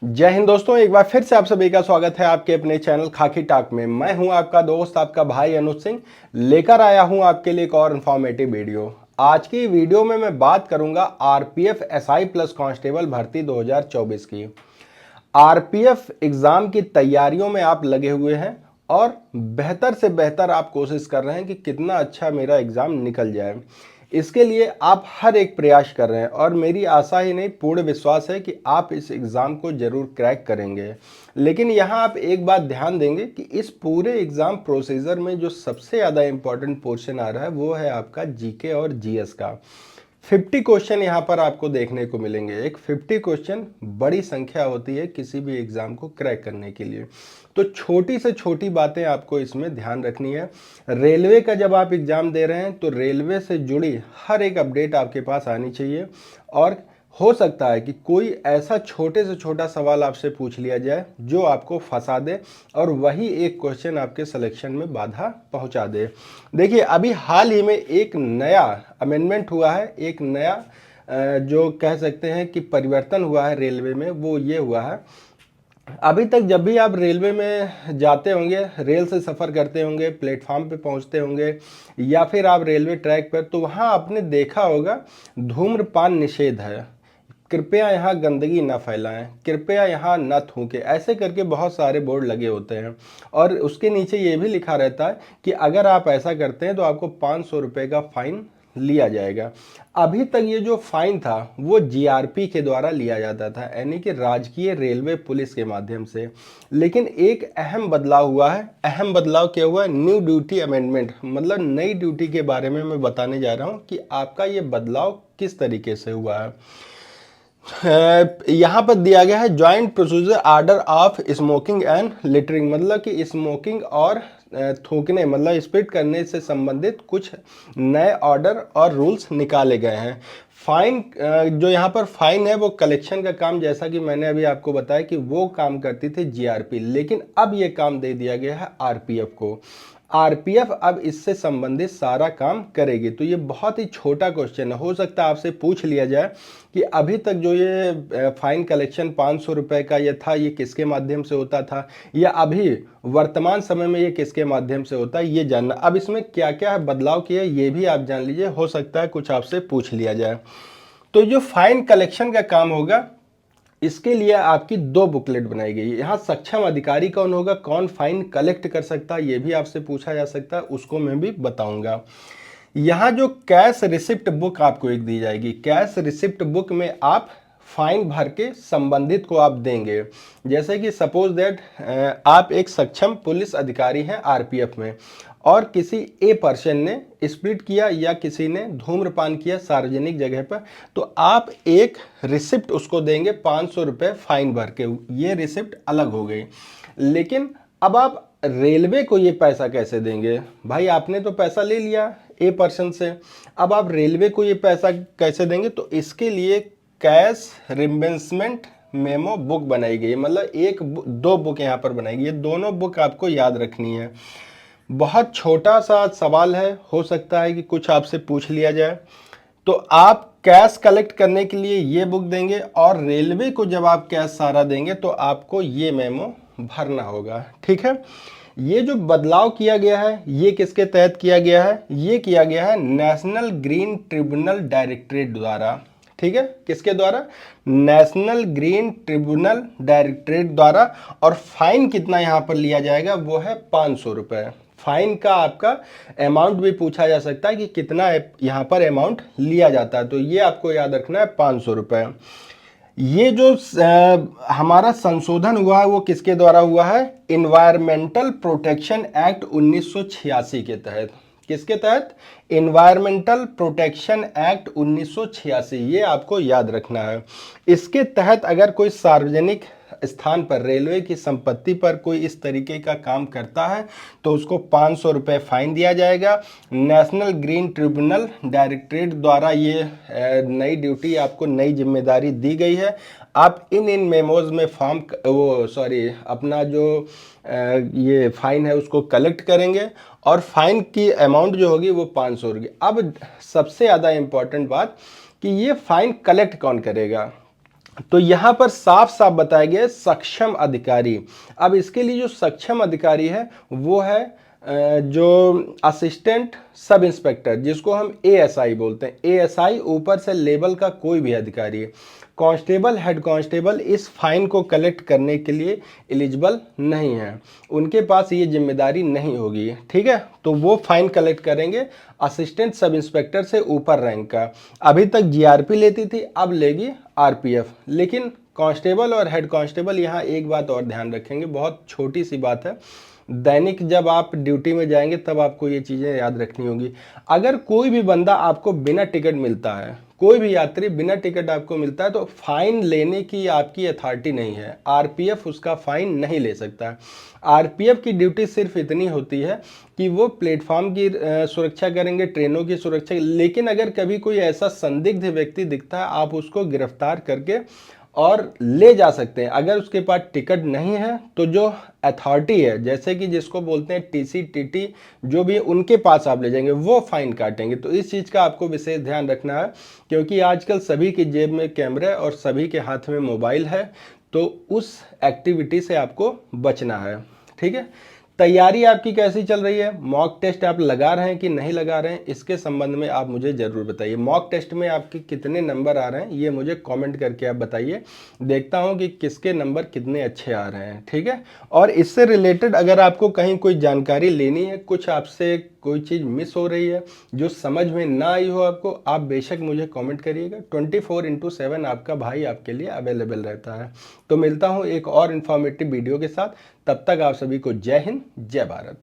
जय हिंद दोस्तों, एक बार फिर से आप सभी का स्वागत है आपके अपने चैनल खाकी टॉक में। मैं हूं आपका दोस्त, आपका भाई अनुज सिंह, लेकर आया हूं आपके लिए एक और इन्फॉर्मेटिव वीडियो। आज की वीडियो में मैं बात करूंगा आरपीएफ एसआई प्लस कांस्टेबल भर्ती 2024 की। आरपीएफ एग्जाम की तैयारियों में आप लगे हुए हैं और बेहतर से बेहतर आप कोशिश कर रहे हैं कि कितना अच्छा मेरा एग्जाम निकल जाए। इसके लिए आप हर एक प्रयास कर रहे हैं और मेरी आशा ही नहीं, पूर्ण विश्वास है कि आप इस एग्ज़ाम को ज़रूर क्रैक करेंगे। लेकिन यहाँ आप एक बात ध्यान देंगे कि इस पूरे एग्ज़ाम प्रोसीजर में जो सबसे ज़्यादा इम्पोर्टेंट पोर्शन आ रहा है वो है आपका जीके और जीएस का। 50 क्वेश्चन यहाँ पर आपको देखने को मिलेंगे। एक 50 क्वेश्चन बड़ी संख्या होती है किसी भी एग्जाम को क्रैक करने के लिए। तो छोटी से छोटी बातें आपको इसमें ध्यान रखनी है। रेलवे का जब आप एग्जाम दे रहे हैं तो रेलवे से जुड़ी हर एक अपडेट आपके पास आनी चाहिए। और हो सकता है कि कोई ऐसा छोटे से छोटा सवाल आपसे पूछ लिया जाए जो आपको फंसा दे और वही एक क्वेश्चन आपके सिलेक्शन में बाधा पहुंचा दे। देखिए, अभी हाल ही में एक नया अमेंडमेंट हुआ है, एक नया जो कह सकते हैं कि परिवर्तन हुआ है रेलवे में, वो ये हुआ है। अभी तक जब भी आप रेलवे में जाते होंगे, रेल से सफ़र करते होंगे, प्लेटफॉर्म पे पहुंचते होंगे या फिर आप रेलवे ट्रैक पर, तो वहाँ आपने देखा होगा धूम्रपान निषेध है, कृपया यहाँ गंदगी न फैलाएं, कृपया यहाँ न थूकें, ऐसे करके बहुत सारे बोर्ड लगे होते हैं। और उसके नीचे ये भी लिखा रहता है कि अगर आप ऐसा करते हैं तो आपको 500 रुपये का फाइन लिया जाएगा। अभी तक ये जो फाइन था वो जीआरपी के द्वारा लिया जाता था, यानी कि राजकीय रेलवे पुलिस के माध्यम से। लेकिन एक अहम बदलाव हुआ है। अहम बदलाव क्या हुआ है? न्यू ड्यूटी अमेंडमेंट, मतलब नई ड्यूटी के बारे में मैं बताने जा रहा हूँ कि आपका ये बदलाव किस तरीके से हुआ है। यहाँ पर दिया गया है joint procedure order of smoking and littering, मतलब कि स्मोकिंग और थूकने मतलब स्पिट करने से संबंधित कुछ नए ऑर्डर और रूल्स निकाले गए हैं। फाइन, जो यहाँ पर फाइन है वो कलेक्शन का काम, जैसा कि मैंने अभी आपको बताया कि वो काम करती थी जीआरपी, लेकिन अब ये काम दे दिया गया है आरपीएफ को। आरपीएफ अब इससे संबंधित सारा काम करेगी। तो ये बहुत ही छोटा क्वेश्चन है। हो सकता है आपसे पूछ लिया जाए कि अभी तक जो ये फाइन कलेक्शन 500 रुपये का ये था, ये किसके माध्यम से होता था, या अभी वर्तमान समय में ये किसके माध्यम से होता है, ये जानना। अब इसमें क्या क्या बदलाव किए ये भी आप जान लीजिए, हो सकता है कुछ आपसे पूछ लिया जाए। तो जो फाइन कलेक्शन का काम होगा, इसके लिए आपकी 2 बुकलेट बनाई गई है। यहाँ सक्षम अधिकारी कौन होगा, कौन फाइन कलेक्ट कर सकता है, ये भी आपसे पूछा जा सकता है, उसको मैं भी बताऊंगा। यहाँ जो कैश रिसिप्ट बुक आपको एक दी जाएगी, कैश रिसिप्ट बुक में आप फाइन भर के संबंधित को आप देंगे। जैसे कि सपोज दैट आप एक सक्षम पुलिस अधिकारी हैं आरपीएफ में और किसी ए पर्सन ने स्प्लिट किया या किसी ने धूम्रपान किया सार्वजनिक जगह पर, तो आप एक रिसिप्ट उसको देंगे 500 रुपये फाइन भर के। ये रिसिप्ट अलग हो गई। लेकिन अब आप रेलवे को ये पैसा कैसे देंगे? भाई आपने तो पैसा ले लिया ए पर्सन से, अब आप रेलवे को ये पैसा कैसे देंगे? तो इसके लिए कैश रिम्बर्समेंट मेमो बुक बनाई गई है, मतलब 2 बुक यहाँ पर बनाई गई है। दोनों बुक आपको याद रखनी है। बहुत छोटा सा सवाल है, हो सकता है कि कुछ आपसे पूछ लिया जाए। तो आप कैश कलेक्ट करने के लिए ये बुक देंगे और रेलवे को जब आप कैश सारा देंगे तो आपको ये मेमो भरना होगा। ठीक है। ये जो बदलाव किया गया है ये किसके तहत किया गया है? ये किया गया है नेशनल ग्रीन ट्रिब्यूनल डायरेक्टरेट द्वारा। ठीक है, किसके द्वारा? नेशनल ग्रीन ट्रिब्यूनल डायरेक्टरेट द्वारा। और फाइन कितना यहाँ पर लिया जाएगा? वो है 500 रुपये। फाइन का आपका अमाउंट भी पूछा जा सकता है कि कितना यहाँ पर अमाउंट लिया जाता है, तो ये आपको याद रखना है 500 रुपये। ये जो हमारा संशोधन हुआ है वो किसके द्वारा हुआ है? इन्वायरमेंटल प्रोटेक्शन एक्ट 1986 के तहत। किसके तहत? इन्वायरमेंटल प्रोटेक्शन एक्ट 1986, ये आपको याद रखना है। इसके तहत अगर कोई सार्वजनिक स्थान पर रेलवे की संपत्ति पर कोई इस तरीके का काम करता है तो उसको 500 रुपये फाइन दिया जाएगा। नेशनल ग्रीन ट्रिब्यूनल डायरेक्टरेट द्वारा ये नई ड्यूटी, आपको नई जिम्मेदारी दी गई है। आप इन मेमोज में अपना जो ये फाइन है उसको कलेक्ट करेंगे और फाइन की अमाउंट जो होगी वो 500 होगी। अब सबसे ज़्यादा इम्पोर्टेंट बात कि ये फाइन कलेक्ट कौन करेगा? तो यहाँ पर साफ साफ बताया गया है सक्षम अधिकारी। अब इसके लिए जो सक्षम अधिकारी है वो है जो असिस्टेंट सब इंस्पेक्टर, जिसको हम एएसआई बोलते हैं। एएसआई ऊपर से लेवल का कोई भी अधिकारी है। कांस्टेबल, हेड कांस्टेबल इस फाइन को कलेक्ट करने के लिए एलिजिबल नहीं है, उनके पास ये जिम्मेदारी नहीं होगी, ठीक है। तो वो फाइन कलेक्ट करेंगे असिस्टेंट सब इंस्पेक्टर से ऊपर रैंक का। अभी तक जीआरपी लेती थी, अब लेगी आरपीएफ। लेकिन कांस्टेबल और हेड कांस्टेबल, यहाँ एक बात और ध्यान रखेंगे, बहुत छोटी सी बात है। दैनिक जब आप ड्यूटी में जाएंगे तब आपको ये चीज़ें याद रखनी होगी। अगर कोई भी बंदा आपको बिना टिकट मिलता है, कोई भी यात्री बिना टिकट आपको मिलता है, तो फाइन लेने की आपकी अथॉरिटी नहीं है। आरपीएफ उसका फाइन नहीं ले सकता है। आरपीएफ की ड्यूटी सिर्फ इतनी होती है कि वो प्लेटफॉर्म की सुरक्षा करेंगे, ट्रेनों की सुरक्षा। लेकिन अगर कभी कोई ऐसा संदिग्ध व्यक्ति दिखता है, आप उसको गिरफ्तार करके और ले जा सकते हैं। अगर उसके पास टिकट नहीं है तो जो अथॉरिटी है, जैसे कि जिसको बोलते हैं टीसी, टीटी, जो भी, उनके पास आप ले जाएंगे, वो फाइन काटेंगे। तो इस चीज़ का आपको विशेष ध्यान रखना है, क्योंकि आजकल सभी की जेब में कैमरे और सभी के हाथ में मोबाइल है, तो उस एक्टिविटी से आपको बचना है, ठीक है। तैयारी आपकी कैसी चल रही है? मॉक टेस्ट आप लगा रहे हैं कि नहीं लगा रहे हैं, इसके संबंध में आप मुझे ज़रूर बताइए। मॉक टेस्ट में आपके कितने नंबर आ रहे हैं ये मुझे कमेंट करके आप बताइए, देखता हूं कि किसके नंबर कितने अच्छे आ रहे हैं, ठीक है। और इससे रिलेटेड अगर आपको कहीं कोई जानकारी लेनी है, कुछ आपसे कोई चीज़ मिस हो रही है जो समझ में ना आई हो आपको, आप बेशक मुझे कमेंट करिएगा। 24/7 आपका भाई आपके लिए अवेलेबल रहता है। तो मिलता हूँ एक और इन्फॉर्मेटिव वीडियो के साथ, तब तक आप सभी को जय हिंद, जय भारत।